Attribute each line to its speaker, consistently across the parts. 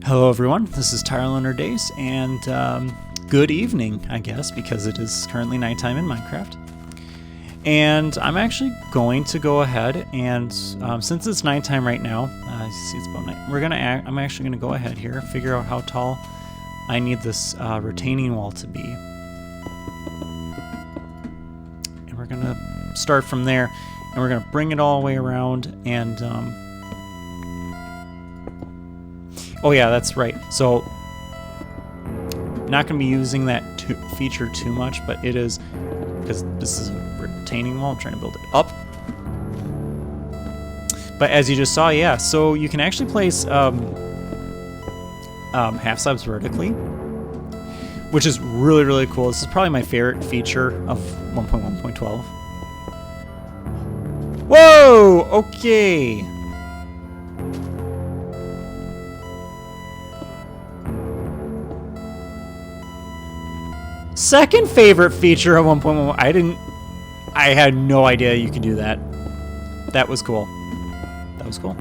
Speaker 1: Hello everyone, this is Tyrelander Days, and good evening, I guess, because it is currently nighttime in Minecraft. And I'm actually going to go ahead and, since it's nighttime right now, see it's about night, I'm actually gonna go ahead here, figure out how tall I need this retaining wall to be. And we're gonna start from there, and we're gonna bring it all the way around, and oh yeah, that's right. So, not going to be using that feature too much, but it is, because this is a retaining wall, I'm trying to build it up. But as you just saw, yeah, so you can actually place half slabs vertically, which is really, really cool. This is probably my favorite feature of 1.1.12. Whoa! Okay. Second favorite feature of 1.1. I had no idea you could do that. That was cool. That was cool.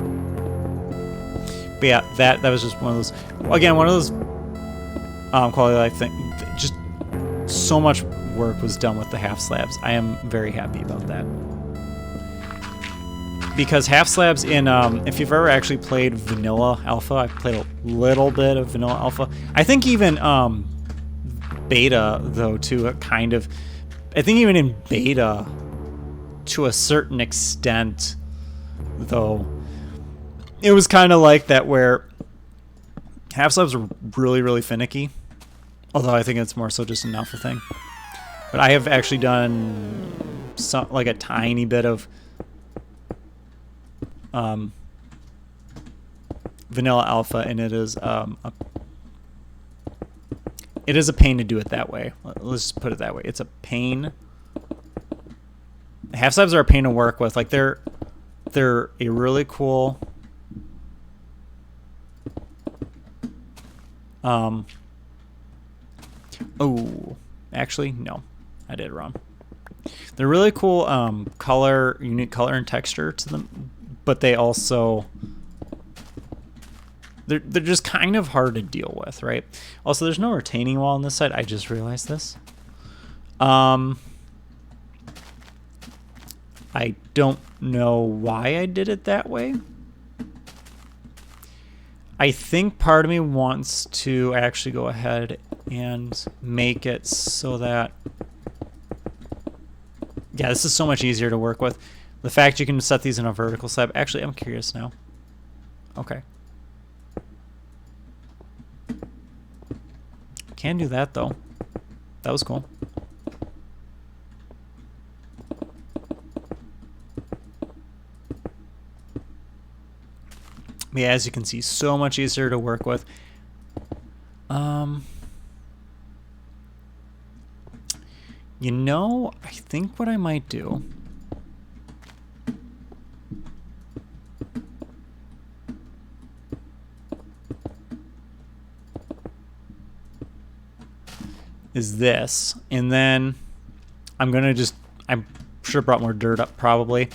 Speaker 1: But yeah, that was just one of those, again, one of those quality of life things. Just so much work was done with the half slabs. I am very happy about that. Because half slabs in, if you've ever actually played Vanilla Alpha, I've played a little bit of Vanilla Alpha. I think even, beta though too, kind of, I think even in beta to a certain extent though, it was kind of like that where half slabs were really, really finicky, although I think it's more so just an alpha thing. But I have actually done some, like a tiny bit of Vanilla Alpha, and it is it is a pain to do it that way. Let's just put it that way. It's a pain. Half slabs are a pain to work with. Like they're a really cool oh, actually no, I did it wrong. They're really cool color, unique color and texture to them, but they also they're just kind of hard to deal with, right? Also, there's no retaining wall on this side. I just realized this. I don't know why I did it that way. I think part of me wants to actually go ahead and make it so that, yeah, this is so much easier to work with. The fact you can set these in a vertical slab. Actually, I'm curious now. Okay. Can do that though. That was cool. Yeah, as you can see, so much easier to work with. You know, I think what I might do is this, and then I'm gonna just, I'm sure brought more dirt up probably.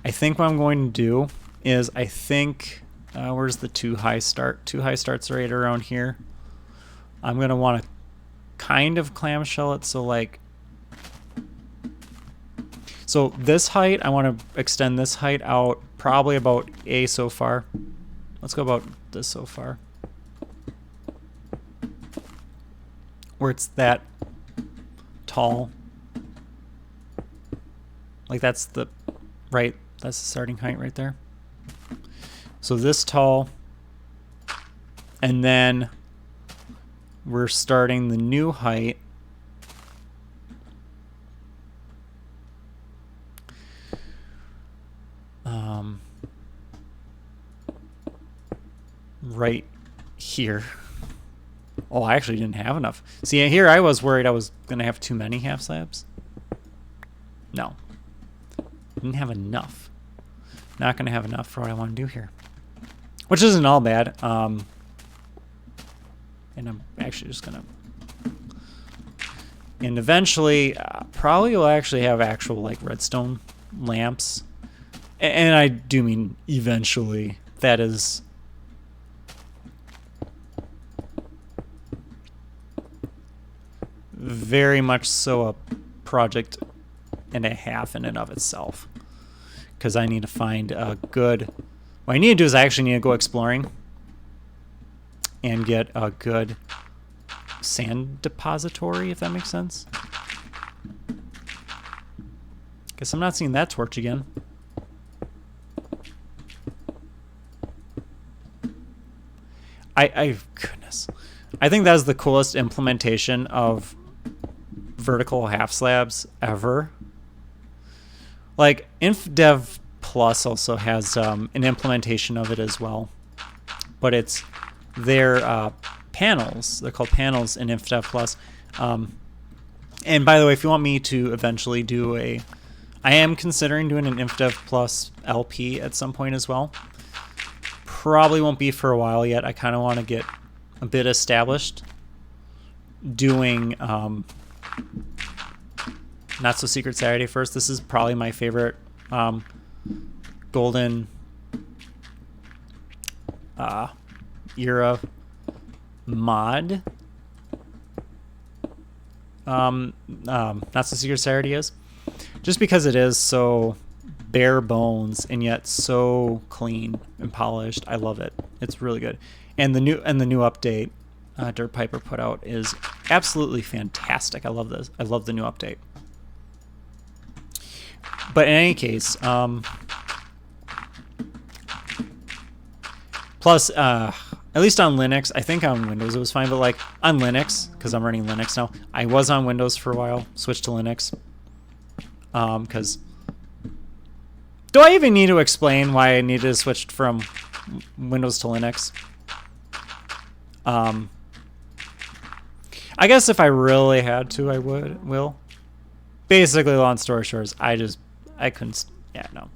Speaker 1: I think what I'm going to do is, I think, where's the too high start? Too high starts right around here. I'm gonna want to kind of clamshell it, so like, so this height, I want to extend this height out probably about A so far. Let's go about this so far, where it's that tall. Like that's the, right, that's the starting height right there. So this tall, and then we're starting the new height right here. Oh, I actually didn't have enough. See, here I was worried I was going to have too many half slabs. No. Didn't have enough. Not going to have enough for what I want to do here. Which isn't all bad. And I'm actually just going to... And eventually, probably will actually have actual, like, redstone lamps. And I do mean eventually. That is... very much so a project and a half in and of itself, because I need to find a good, what I need to do is I actually need to go exploring and get a good sand depository, if that makes sense. Guess I'm not seeing that torch again. Goodness. I think that's the coolest implementation of vertical half slabs ever. Like, InfDev Plus also has an implementation of it as well. But it's their panels. They're called panels in InfDev Plus. And by the way, if you want me to eventually do I am considering doing an InfDev Plus LP at some point as well. Probably won't be for a while yet. I kind of want to get a bit established doing Not So Secret Saturday first. This is probably my favorite golden era mod. Not So Secret Saturday is. Just because it is so bare bones and yet so clean and polished. I love it. It's really good. And the new update Dirt Piper put out is absolutely fantastic. I love this. I love the new update. But in any case, plus at least on Linux, I think on Windows it was fine, but like on Linux, because I'm running Linux now, I was on Windows for a while, switched to Linux. Because do I even need to explain why I needed to switch from Windows to Linux? I guess if I really had to, I will. Basically, long story short, is I couldn't. Yeah, no.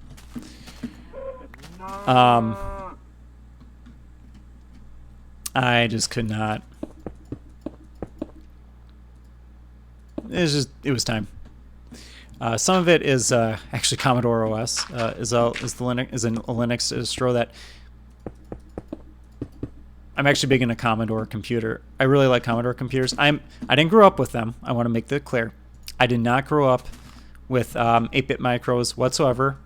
Speaker 1: I just could not. It was time. Some of it is actually Commodore OS is a Linux distro that I'm actually big into Commodore computer. I really like Commodore computers. I didn't grow up with them. I want to make that clear. I did not grow up with 8-bit micros whatsoever.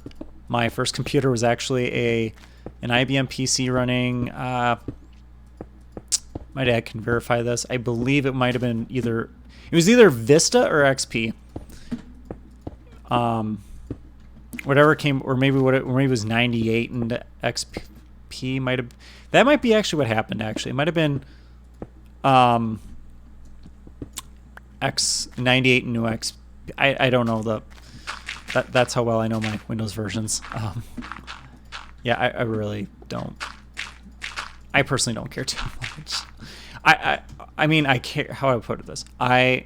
Speaker 1: My first computer was actually an IBM PC running. My dad can verify this. I believe it might have been either Vista or XP. Whatever came, or maybe it was 98 and XP might have. That might be actually what happened. Actually, it might have been X98 and new XP. I don't know that's how well I know my Windows versions. Yeah, I really don't. I personally don't care too much. I mean, I care. How I put this, I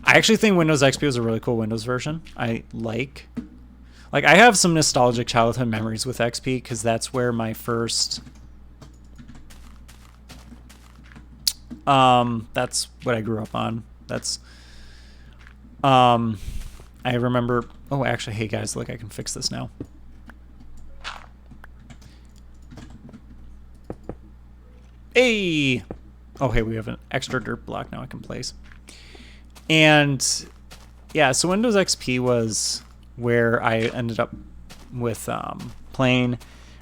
Speaker 1: actually think Windows XP was a really cool Windows version. I like I have some nostalgic childhood memories with XP because that's where my first that's what I grew up on. That's I remember. Oh, actually, hey guys, look, I can fix this now. Hey! Oh, hey, we have an extra dirt block now I can place. And yeah, so Windows XP was where I ended up with playing.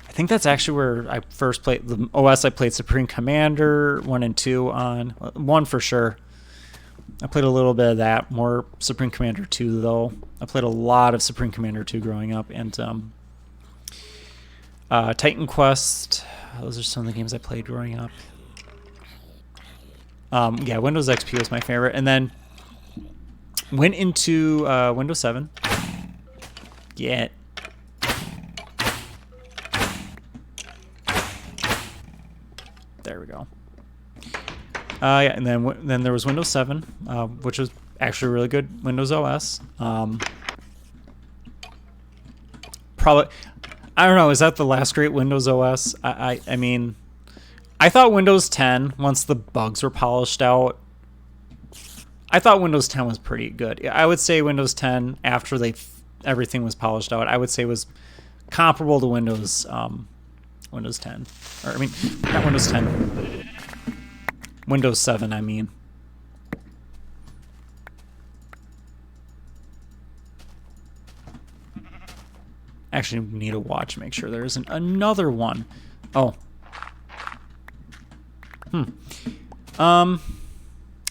Speaker 1: I think that's actually where I first played the OS. I played Supreme Commander 1 and 2 on. 1 for sure. I played a little bit of that. More Supreme Commander 2 though. I played a lot of Supreme Commander 2 growing up, and Titan Quest. Those are some of the games I played growing up. Yeah, Windows XP was my favorite, and then went into Windows 7. Yeah. There we go. Yeah, and then there was Windows 7, which was actually really good Windows OS. Probably, I don't know, is that the last great Windows OS? I mean, I thought Windows 10, once the bugs were polished out, I thought Windows 10 was pretty good. I would say Windows 10, after everything was polished out, I would say was comparable to Windows 10. Or, I mean, not Windows 10. Windows 7, I mean. Actually, we need a watch to make sure there isn't another one. Oh. I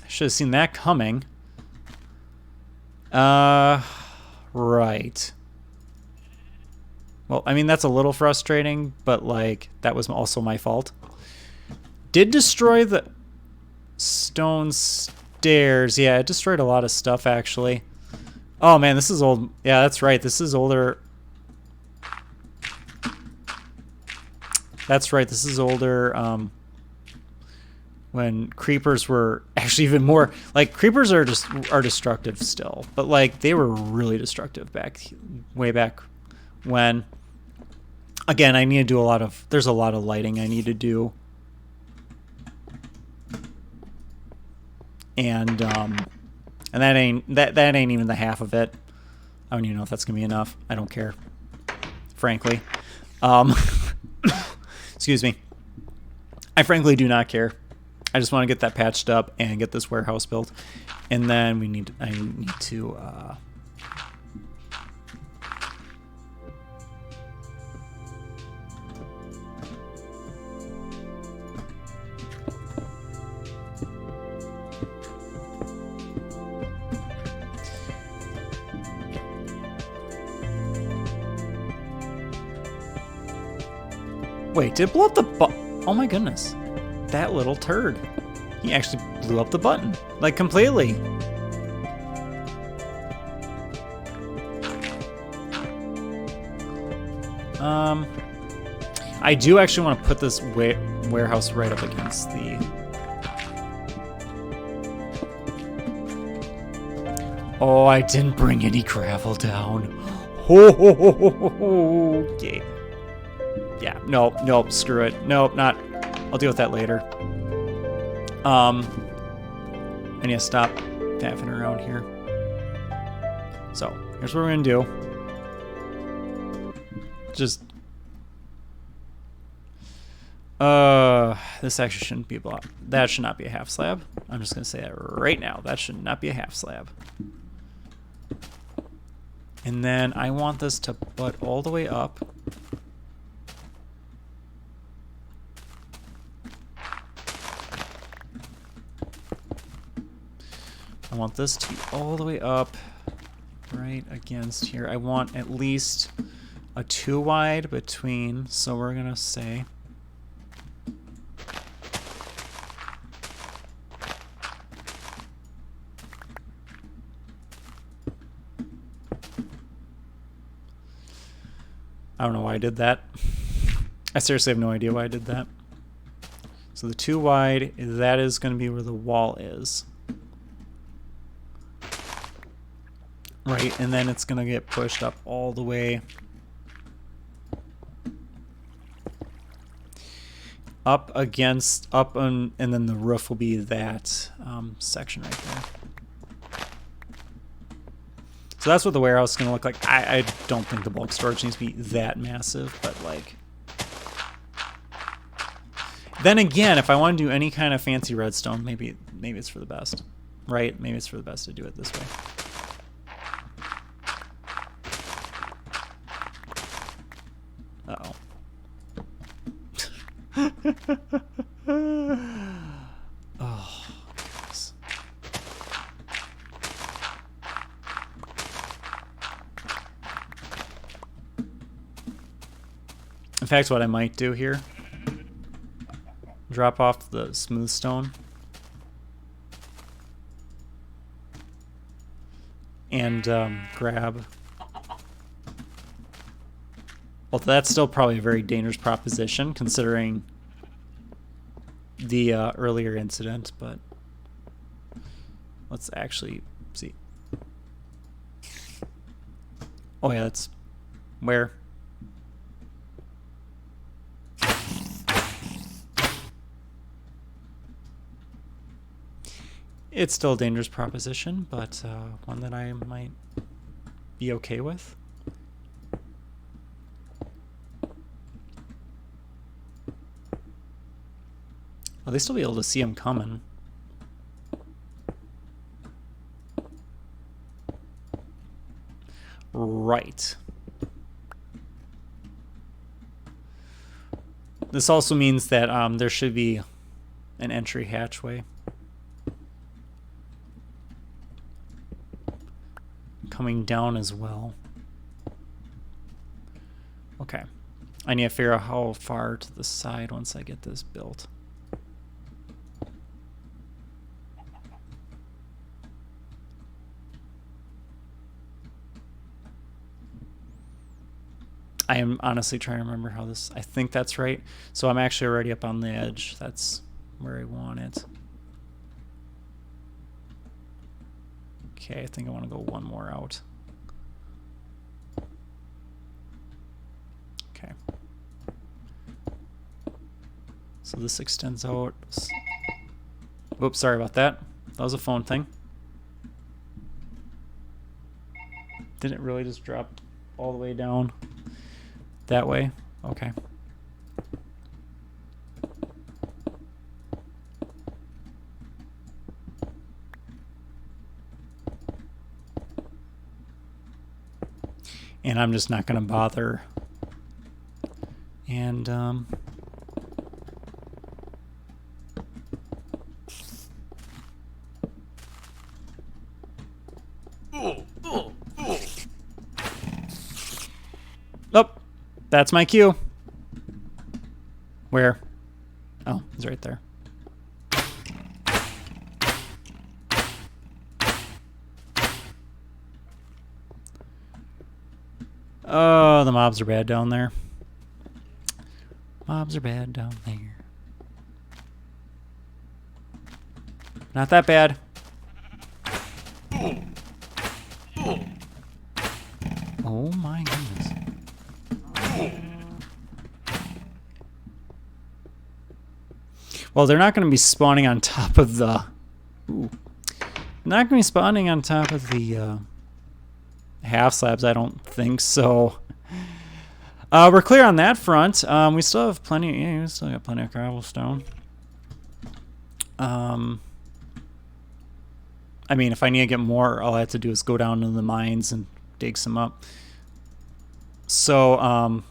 Speaker 1: should have seen that coming. Right. Well, I mean, that's a little frustrating, but, like, that was also my fault. Did destroy the stone stairs. Yeah, it destroyed a lot of stuff, actually. Oh, man, this is old. Yeah, that's right. This is older. That's right. This is older, when creepers were actually even more... Like, creepers are destructive still. But, like, they were really destructive way back when... Again, I need to do a lot of... There's a lot of lighting I need to do. And that ain't even the half of it. I don't even know if that's gonna be enough. I don't care, frankly. Excuse me. I frankly do not care. I just want to get that patched up and get this warehouse built, and then I need to. Wait, did it blow up the oh my goodness. That little turd. He actually blew up the button. Like, completely. I do actually want to put this warehouse right up against the... Oh, I didn't bring any gravel down. Okay. Yeah, nope, screw it. Nope, not. I'll deal with that later. I need to stop faffing around here. So, here's what we're gonna do. Just... this actually shouldn't be a block. That should not be a half slab. I'm just gonna say that right now. That should not be a half slab. And then I want this to butt all the way up. I want this to be all the way up right against here. I want at least a 2 wide between, so we're gonna say I don't know why I did that. I seriously have no idea why I did that. So the 2 wide, that is going to be where the wall is. Right, and then it's going to get pushed up all the way up against, and then the roof will be that section right there. So that's what the warehouse is going to look like. I don't think the bulk storage needs to be that massive, but like... Then again, if I want to do any kind of fancy redstone, maybe it's for the best, right? Maybe it's for the best to do it this way. Uh-oh. Oh, goodness. In fact, what I might do here, drop off the smooth stone and grab... Well, that's still probably a very dangerous proposition considering the earlier incident, but let's actually see. Oh yeah, that's where... It's still a dangerous proposition, but one that I might be okay with. Will they still be able to see him coming? Right. This also means that there should be an entry hatchway coming down as well. Okay. I need to figure out how far to the side once I get this built. I am honestly trying to remember how this... I think that's right. So I'm actually already up on the edge. That's where I want it. Okay, I think I want to go one more out. Okay. So this extends out. Oops, sorry about that. That was a phone thing. Didn't it really just drop all the way down that way? Okay. And I'm just not going to bother. And oh, that's my cue. Where? Oh, it's right there. Oh, the mobs are bad down there. Mobs are bad down there. Not that bad. Oh my goodness. Well, they're not going to be spawning on top of the... Ooh. Not going to be spawning on top of the half slabs, I don't think so. We're clear on that front. We still have plenty... Yeah, we still got plenty of cobblestone. I mean, if I need to get more, all I have to do is go down to the mines and dig some up. So, I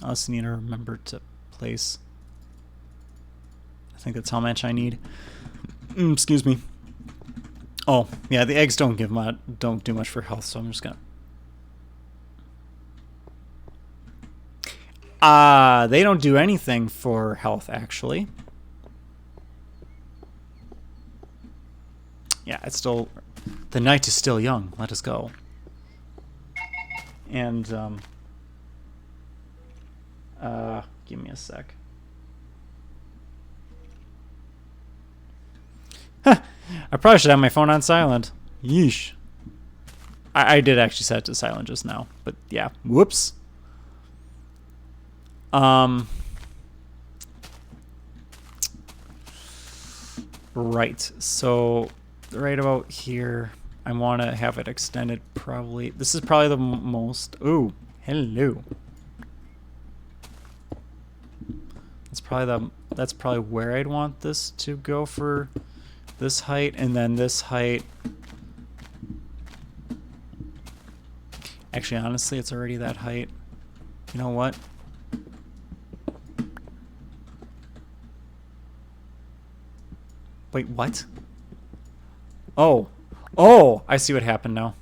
Speaker 1: also need to remember to place... I think that's how much I need. Excuse me. Oh, yeah, the eggs don't do much for health, so I'm just gonna... They don't do anything for health, actually. Yeah, it's still... The night is still young. Let us go. And, give me a sec. I probably should have my phone on silent. Yeesh. I did actually set it to silent just now, but yeah. Whoops. Right. So right about here, I want to have it extended probably. This is probably the most... Ooh, hello. That's probably where I'd want this to go for this height, and then this height. Actually, honestly, it's already that height. You know what? Wait, what? Oh. Oh, I see what happened now.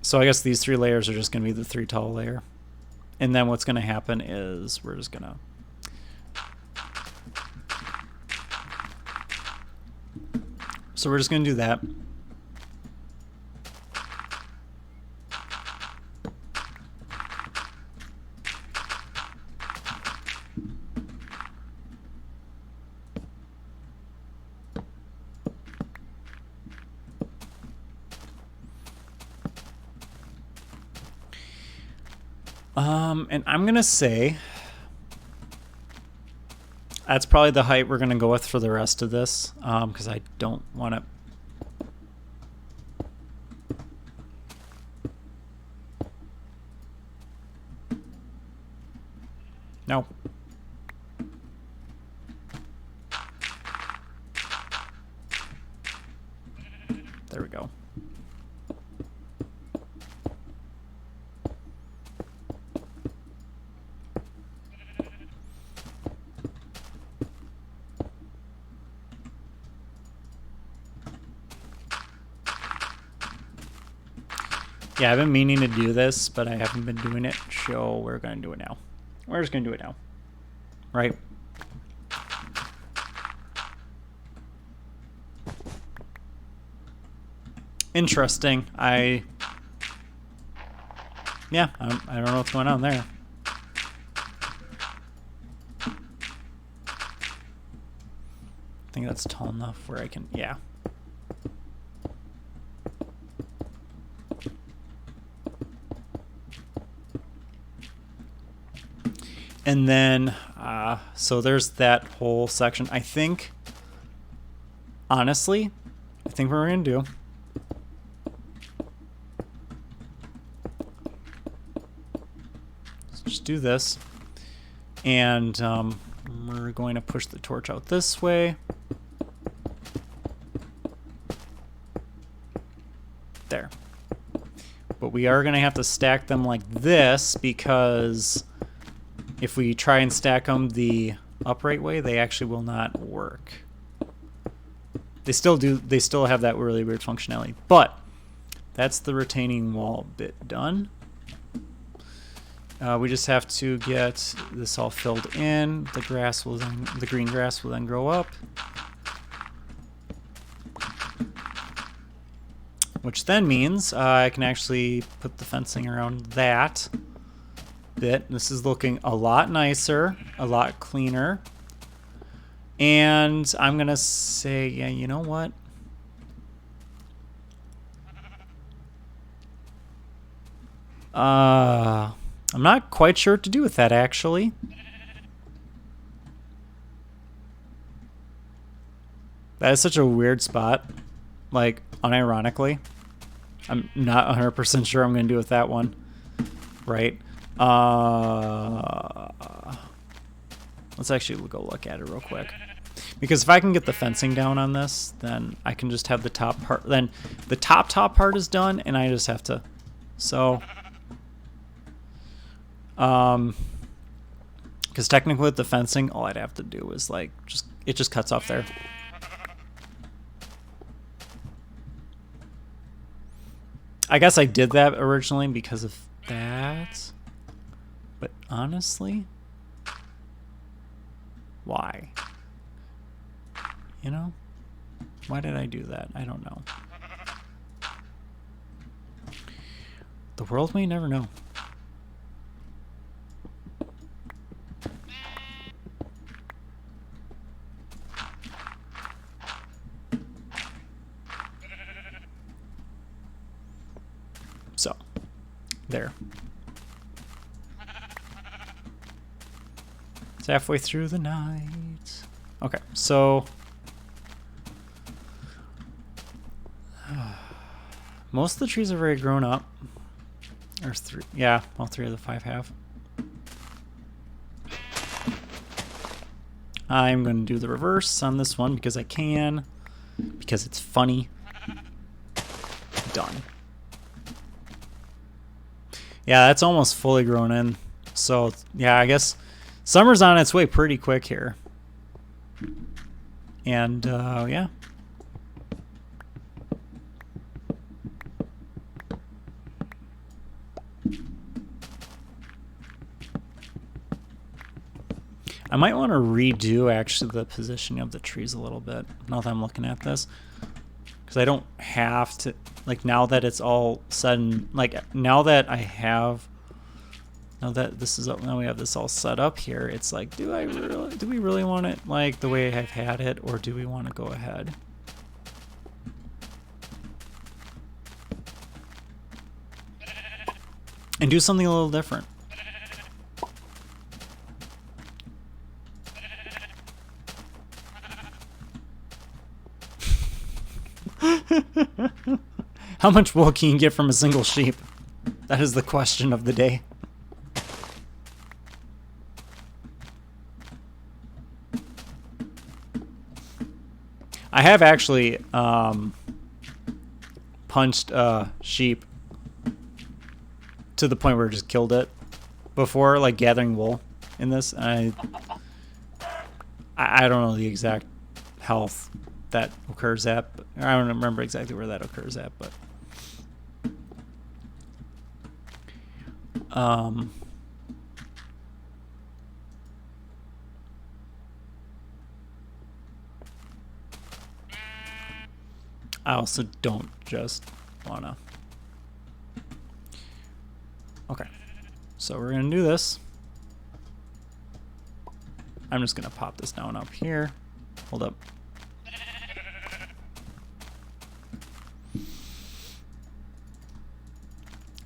Speaker 1: So I guess these 3 layers are just going to be the 3 tall layer. And then what's going to happen is we're just going to... So we're just going to do that. And I'm going to say that's probably the height we're going to go with for the rest of this, because I don't want to... No. There we go. Yeah, I've been meaning to do this, but I haven't been doing it, so we're going to do it now. We're just going to do it now. Right? Interesting. Yeah, I don't know what's going on there. I think that's tall enough where I can, yeah. And then, so there's that whole section. I think, honestly, I think what we're going to do, let's just do this. And we're going to push the torch out this way. There. But we are going to have to stack them like this because if we try and stack them the upright way, they actually will not work. They still have that really weird functionality. But that's the retaining wall bit done. We just have to get this all filled in. The green grass will then grow up. Which then means I can actually put the fencing around that bit. This is looking a lot nicer, a lot cleaner. And I'm going to say, yeah, you know what? I'm not quite sure what to do with that, actually. That is such a weird spot. Like, unironically. I'm not 100% sure I'm going to do with that one. Right? Let's actually go look at it real quick. Because if I can get the fencing down on this, then I can just have the top part. Then the top part is done, and I just have to. So, because technically with the fencing, all I'd have to do is like it just cuts off there. I guess I did that originally because of that. But honestly, why? You know? Why did I do that? I don't know. The world may never know. So, there. It's halfway through the night. Okay, so most of the trees are very grown up. Or three, yeah, all 3 of the 5 have. I'm going to do the reverse on this one because I can, because it's funny. Done. Yeah, that's almost fully grown in. So, yeah, I guess summer's on its way pretty quick here. And, yeah. I might want to redo, actually, the positioning of the trees a little bit, now that I'm looking at this. Because I don't have to, like, now that it's all said and, like, now that this is up, now we have this all set up here, it's like, do we really want it, like, the way I've had it, or do we want to go ahead? And do something a little different. How much wool can you get from a single sheep? That is the question of the day. I have actually punched a sheep to the point where it just killed it before, like gathering wool in this. And I don't know the exact health that occurs at, but I don't remember exactly where that occurs at, but I also don't just wanna. Okay, so we're gonna do this. I'm just gonna pop this down up here. Hold up.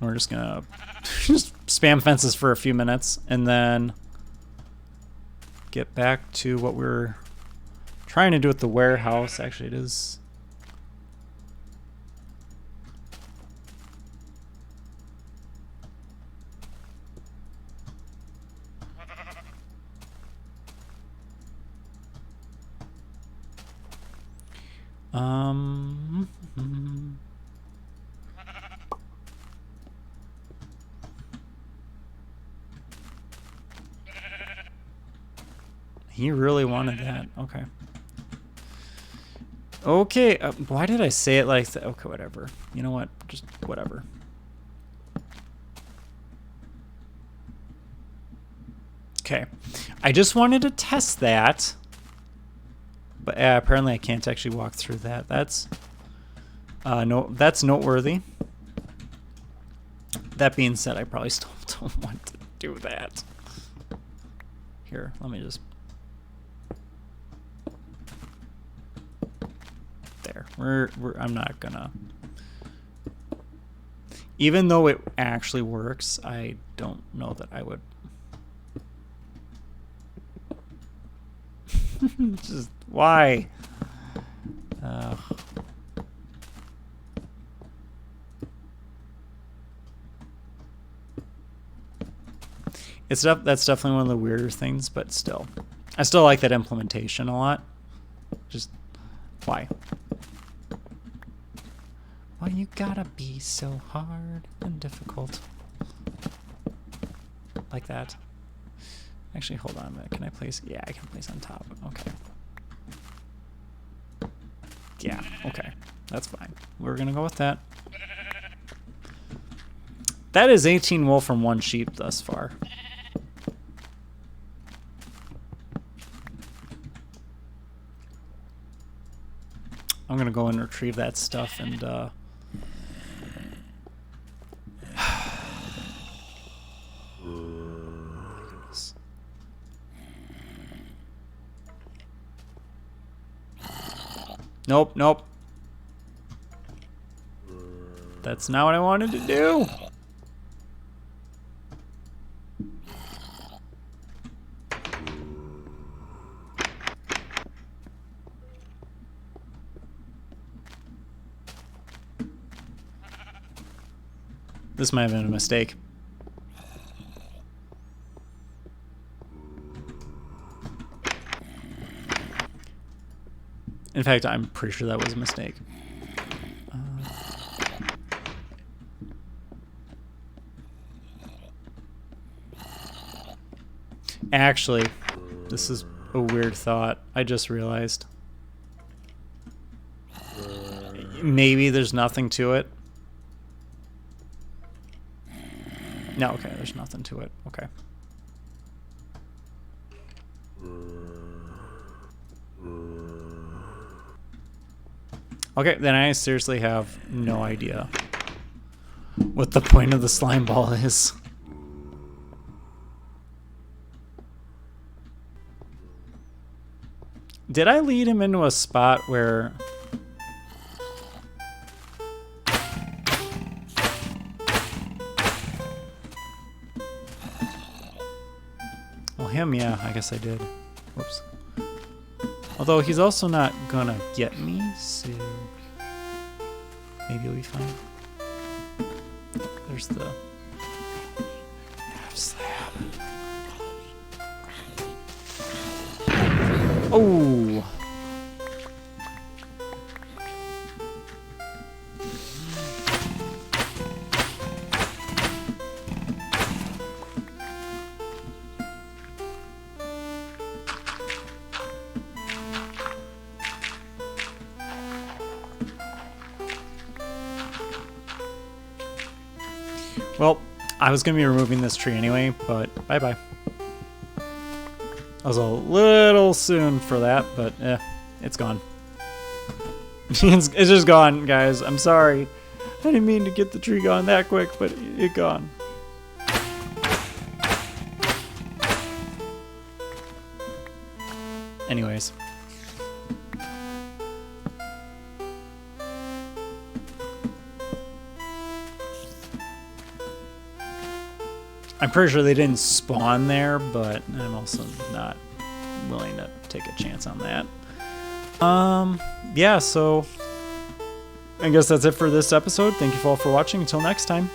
Speaker 1: We're just gonna just spam fences for a few minutes and then get back to what we're trying to do with the warehouse. Actually, it is. He really wanted that. Okay. Okay. Why did I say it like that? Okay, whatever. You know what? Just whatever. Okay. I just wanted to test that. But apparently I can't actually walk through that. That's no, that's noteworthy. That being said, I probably still don't want to do that. Here, let me just. There. I'm not gonna. Even though it actually works, I don't know that I would. Just why? That's definitely one of the weirder things, but still, I still like that implementation a lot. Just why? Why you gotta be so hard and difficult like that? Actually, hold on a minute. Can I place? Yeah, I can place on top. Okay. Yeah, okay. That's fine. We're gonna go with that. That is 18 wool from 1 sheep thus far. I'm gonna go and retrieve that stuff and Nope, nope. That's not what I wanted to do. This might have been a mistake. In fact, I'm pretty sure that was a mistake. Actually, this is a weird thought. I just realized. Maybe there's nothing to it. No, okay, there's nothing to it. Okay. Okay, then I seriously have no idea what the point of the slime ball is. Did I lead him into a spot where... Well, him, yeah, I guess I did. Whoops. Although he's also not gonna get me, so maybe he'll be fine. There's the half slab. Oh! Well, I was going to be removing this tree anyway, but bye-bye. I was a little soon for that, but it's gone. It's just gone, guys. I'm sorry. I didn't mean to get the tree gone that quick, but it gone. Anyways. I'm pretty sure they didn't spawn there, but I'm also not willing to take a chance on that. Yeah, so I guess that's it for this episode. Thank you all for watching. Until next time.